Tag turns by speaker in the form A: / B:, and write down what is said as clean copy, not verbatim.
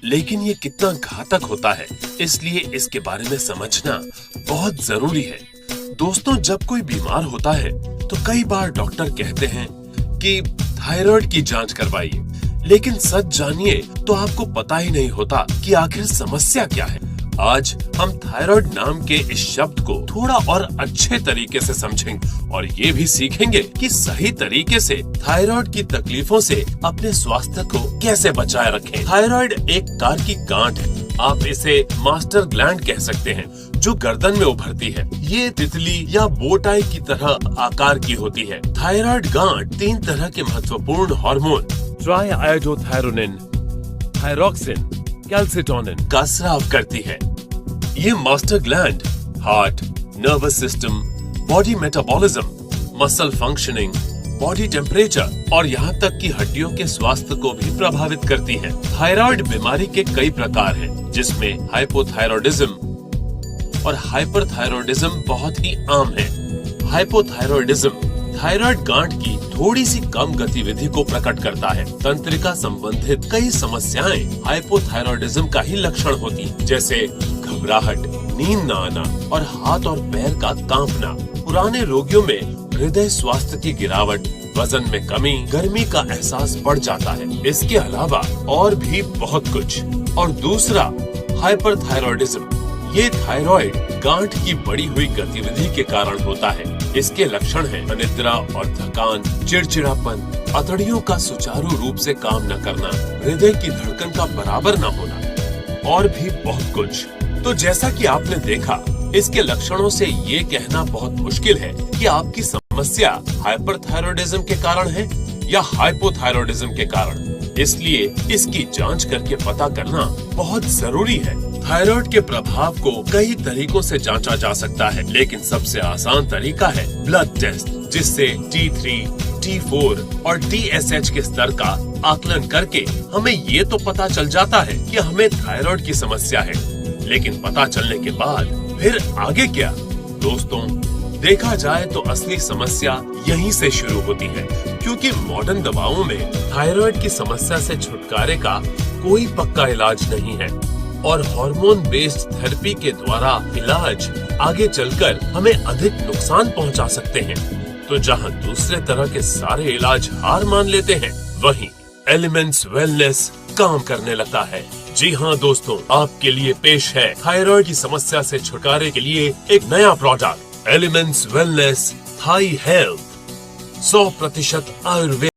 A: लेकिन ये कितना घातक होता है, इसलिए इसके बारे में समझना बहुत जरूरी है। दोस्तों, जब कोई बीमार होता है तो कई बार डॉक्टर कहते हैं कि थायराइड की जांच करवाइए, लेकिन सच जानिए तो आपको पता ही नहीं होता कि आखिर समस्या क्या है। आज हम थायराइड नाम के इस शब्द को थोड़ा और अच्छे तरीके से समझेंगे और ये भी सीखेंगे कि सही तरीके से थायराइड की तकलीफों से अपने स्वास्थ्य को कैसे बचाए रखें। थायराइड एक तार की गांठ है, आप इसे मास्टर ग्लैंड कह सकते हैं, जो गर्दन में उभरती है। ये तितली या बोटाई की तरह आकार की होती है। थायराइड गांठ 3 तरह के महत्वपूर्ण हार्मोन ट्राइआयोडोथायरोनिन, थायरोक्सिन, कैल्सिटोनिन का स्राव करती है। ये master gland heart, nervous system, body metabolism, muscle functioning, body temperature और यहाँ तक कि हड्डियों के स्वास्थ्य को भी प्रभावित करती है। थायराइड बीमारी के कई प्रकार हैं, जिसमें हाइपोथायरॉयडिज्म और हाइपरथायरॉयडिज्म बहुत ही आम है। हाइपोथायरॉयडिज्म थायराइड गांठ की थोड़ी सी कम गतिविधि को प्रकट करता है। तंत्रिका संबंधित कई समस्याएं हाइपोथायरॉयडिज्म का ही लक्षण होती हैं, जैसे घबराहट, नींद न आना और हाथ और पैर का कांपना। पुराने रोगियों में हृदय स्वास्थ्य की गिरावट, वजन में कमी, गर्मी का एहसास बढ़ जाता है। इसके अलावा और भी बहुत कुछ। और दूसरा, हाइपरथायरॉयडिज्म, ये थायराइड गांठ की बढ़ी हुई गतिविधि के कारण होता है। इसके लक्षण हैं अनिद्रा और थकान, चिड़चिड़ापन, अतड़ियों का सुचारू रूप से काम न करना, हृदय की धड़कन का बराबर न होना और भी बहुत कुछ। तो जैसा कि आपने देखा, इसके लक्षणों से ये कहना बहुत मुश्किल है कि आपकी समस्या हाइपरथायरॉयडिज्म के कारण है या हाइपोथायरॉयडिज्म के कारण। इसलिए इसकी जांच करके पता करना बहुत जरूरी है। थायराइड के प्रभाव को कई तरीकों से जांचा जा सकता है, लेकिन सबसे आसान तरीका है ब्लड टेस्ट, जिससे T3, T4 और TSH के स्तर का आकलन करके हमें ये तो पता चल जाता है कि हमें थायराइड की समस्या है। लेकिन पता चलने के बाद फिर आगे क्या? दोस्तों, देखा जाए तो असली समस्या यहीं से शुरू होती है, क्योंकि मॉडर्न दवाओं में थायराइड की समस्या से छुटकारे का कोई पक्का इलाज नहीं है और हार्मोन बेस्ड थेरेपी के द्वारा इलाज आगे चलकर हमें अधिक नुकसान पहुंचा सकते हैं। तो जहां दूसरे तरह के सारे इलाज हार मान लेते हैं, वहीं एलिमेंट्स वेलनेस काम करने लगता है। जी हाँ दोस्तों, आपके लिए पेश है थायराइड की समस्या से छुटकारे के लिए एक नया product, elements wellness Thai health, 100% Ayurveda.